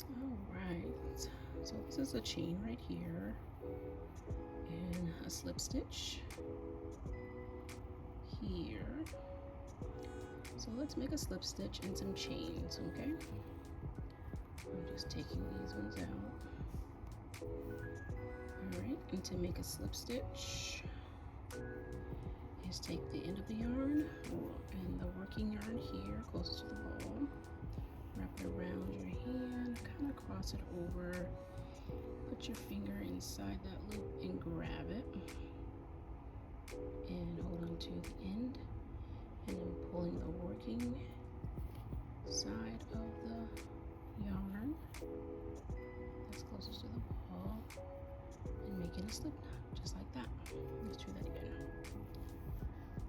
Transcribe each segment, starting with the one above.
Alright, so this is a chain right here and a slip stitch here. So let's make a slip stitch and some chains, okay? I'm just taking these ones out. Alright, and to make a slip stitch is take the end of the yarn and the working yarn here closest to the ball, wrap it around your hand, kind of cross it over, put your finger inside that loop and grab it, and hold on to the end, and then pulling the working side of the yarn that's closest to the ball and making a slip knot just like that. Let's do that again.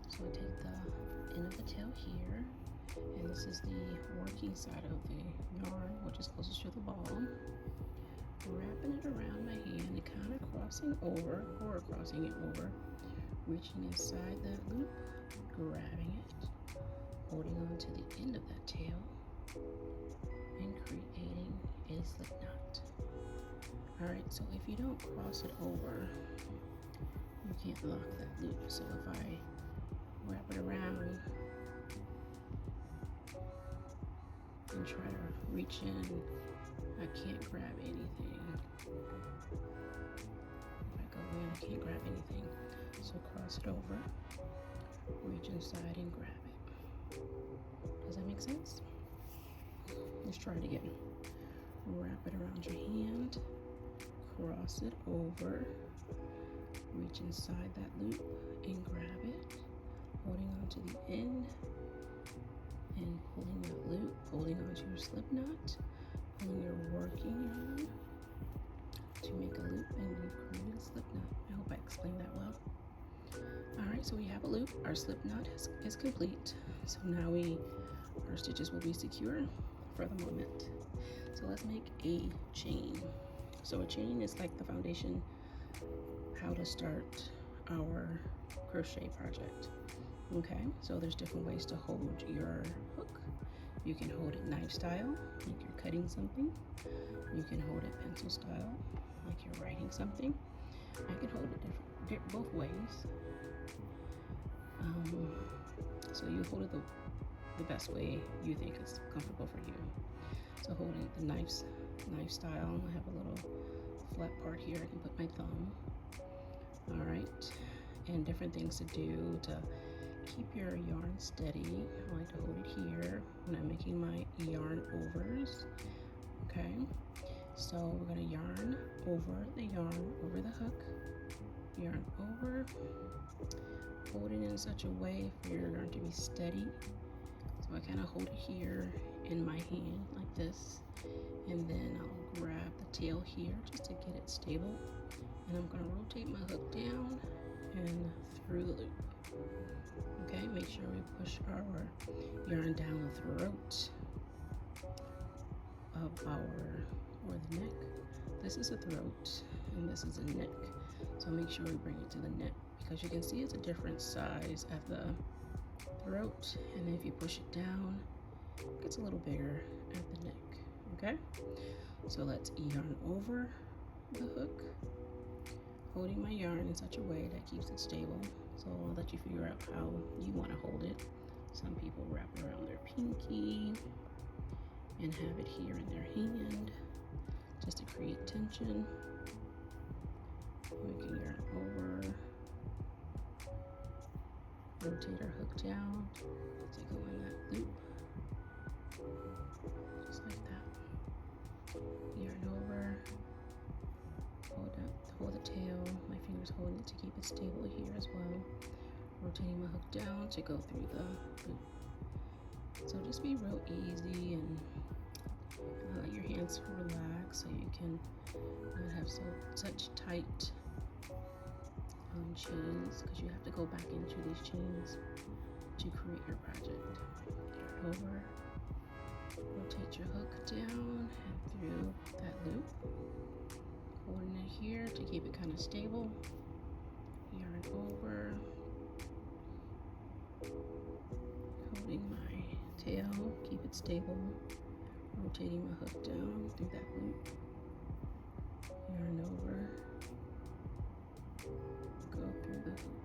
So I take the end of the tail here, and this is the working side of the yarn, which is closest to the ball. Wrapping it around my hand and kind of crossing it over, reaching inside that loop, grabbing it, holding on to the end of that tail, and creating a slip knot. Alright, so if you don't cross it over, you can't lock that loop. So if I wrap it around and try to reach in, I can't grab anything. If I go in, I can't grab anything. So cross it over, reach inside and grab it. Does that make sense? Let's try it again. Wrap it around your hand, cross it over, reach inside that loop and grab it, holding on to the end and pulling that loop, holding on to your slip knot, pulling your working yarn to make a loop, and you've created a slip knot. I hope I explained that well. Alright, so we have a loop. Our slip knot is complete. So now our stitches will be secure for the moment. So let's make a chain. So a chain is like the foundation, how to start our crochet project. Okay, so there's different ways to hold your hook. You can hold it knife style, like you're cutting something. You can hold it pencil style, like you're writing something. I can hold it both ways. So you hold it the best way you think is comfortable for you. So holding it the knife style, I have a little flat part here. I can put my thumb. All right, and different things to do to keep your yarn steady. I like to hold it here when I'm making my yarn overs. Okay, so we're gonna yarn over the hook, yarn over, hold it in such a way for your yarn to be steady. So I kind of hold it here in my hand like this, and then I'll grab the tail here just to get it stable, and I'm going to rotate my hook down and through the loop. Okay, make sure we push our yarn down the throat of or the neck. This is a throat and this is a neck, so make sure we bring it to the neck, because you can see it's a different size at the throat, and then if you push it down, it gets a little bigger at the neck. Okay, so let's yarn over the hook, holding my yarn in such a way that keeps it stable. So I'll let you figure out how you want to hold it. Some people wrap it around their pinky and have it here in their hand just to create tension. We can yarn over, rotate our hook down to go in that loop, just like that. Yarn over, hold the tail. My fingers holding it to keep it stable here as well. Rotating my hook down to go through the loop. So just be real easy and let your hands relax so you can not have such tight chains, because you have to go back into these chains to create your project. Yarn over, rotate your hook down and through that loop, holding it here to keep it kind of stable. Yarn over, holding my tail, keep it stable, rotating my hook down through that loop, yarn over, go through the hoop.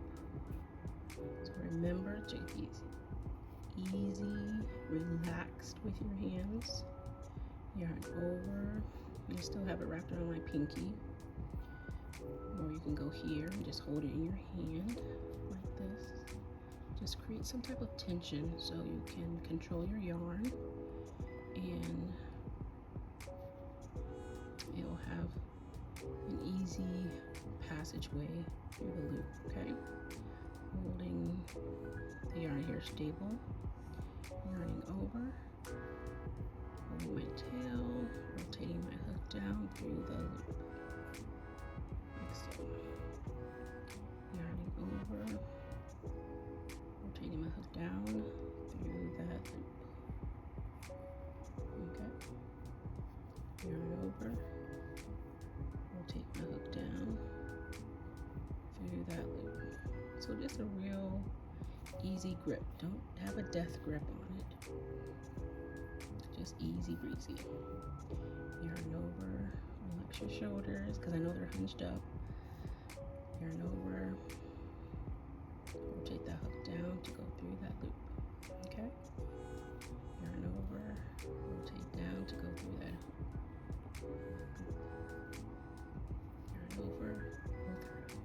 So remember to be easy, relaxed with your hands. Yarn over. You still have it wrapped around my pinky, or you can go here and just hold it in your hand like this. Just create some type of tension so you can control your yarn, and it'll have an easy passageway through the loop, okay? Holding the yarn here stable, yarning over, holding my tail, rotating my hook down through the loop, like so. Yarning over, rotating my hook down through that loop. Okay. Yarn over, rotate my hook down through that loop. So just a real easy grip. Don't have a death grip on it. Just easy breezy. Yarn over, relax your shoulders because I know they're hunched up. Yarn over, rotate that hook down to go through that loop. Okay? Yarn over, rotate down to go through that hoop. Yarn over, pull through.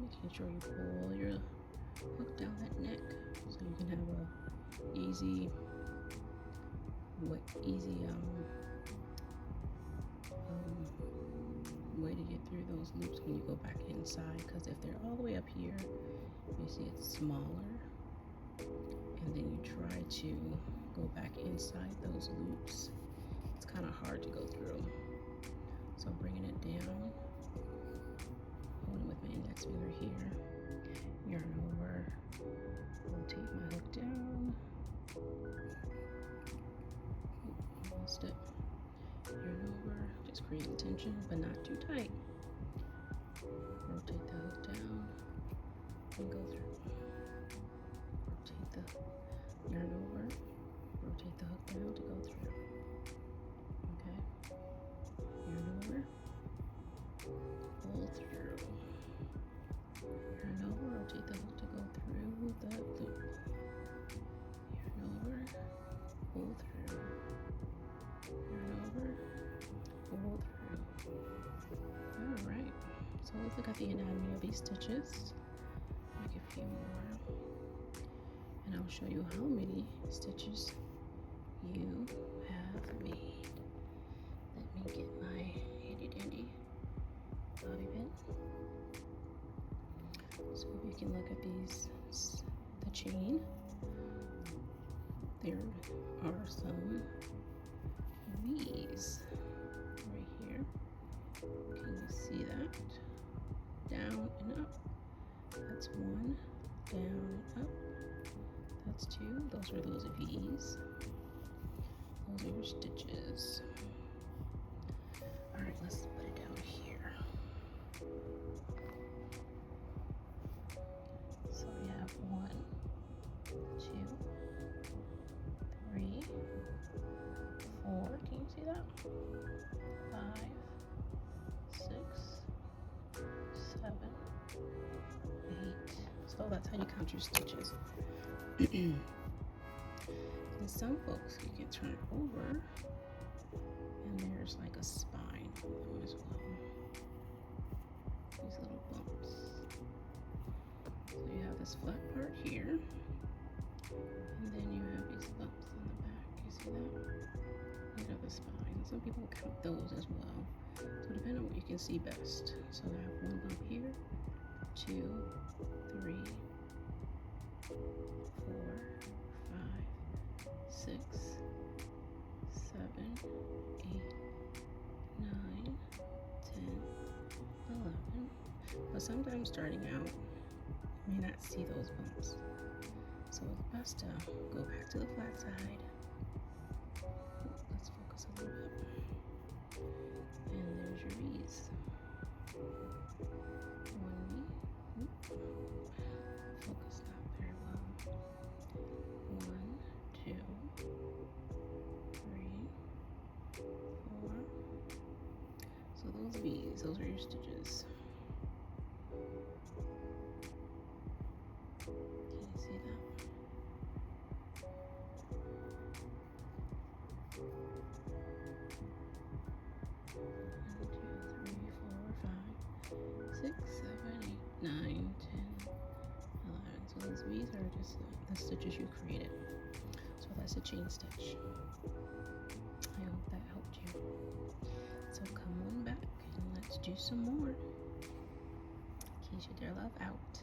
Making sure you pull your hook down that neck so you can have a easy way to get through those loops when you go back inside, because if they're all the way up here, you see it's smaller, and then you try to go back inside those loops, it's kind of hard to go through. So bringing it down, holding with my index finger here, yarn over, rotate my hook down, lost it, yarn over, just creating tension but not too tight, rotate the hook down and go through, rotate the yarn over, rotate the hook down to go through, okay, yarn over, pull through, yarn over, rotate the hook to go through the loop, yarn over, pull through, yarn over, pull through. All right, so let's look at the anatomy of these stitches. Make a few more, and I'll show you how many stitches you have made. Let me get my handy dandy bobby pin. So if you can look at these, the chain, there are some V's right here. Can you see that? Down and up. That's one. Down, up. That's two. Those are those V's. Those are your stitches. All right, let's put it down here. So we have 1, 2, 3, 4. Can you see that? 5, 6, 7, 8. So that's how you count your stitches. And some folks, you can turn it over, and there's like a spine on them as well. These little bumps. So you have this flat part here, and then you have these bumps on the back. You see that? You have the spine. Some people count those as well. So depending on what you can see best. So I have one bump here, 2, 3, 4, 5, 6, 7, 8, 9, 10, 11. But sometimes starting out, you may not see those bumps. So it's best to go back to the flat side. Let's focus a little bit. And there's your V's. 1 V. Focus not very well. 1, 2, So those V's, those are your stitches. Can you see that? 6, 7, 8, 9, 10, 11. So those V's are just the stitches you created. So that's a chain stitch. I hope that helped you. So come on back and let's do some more. Keisha Dear Love out.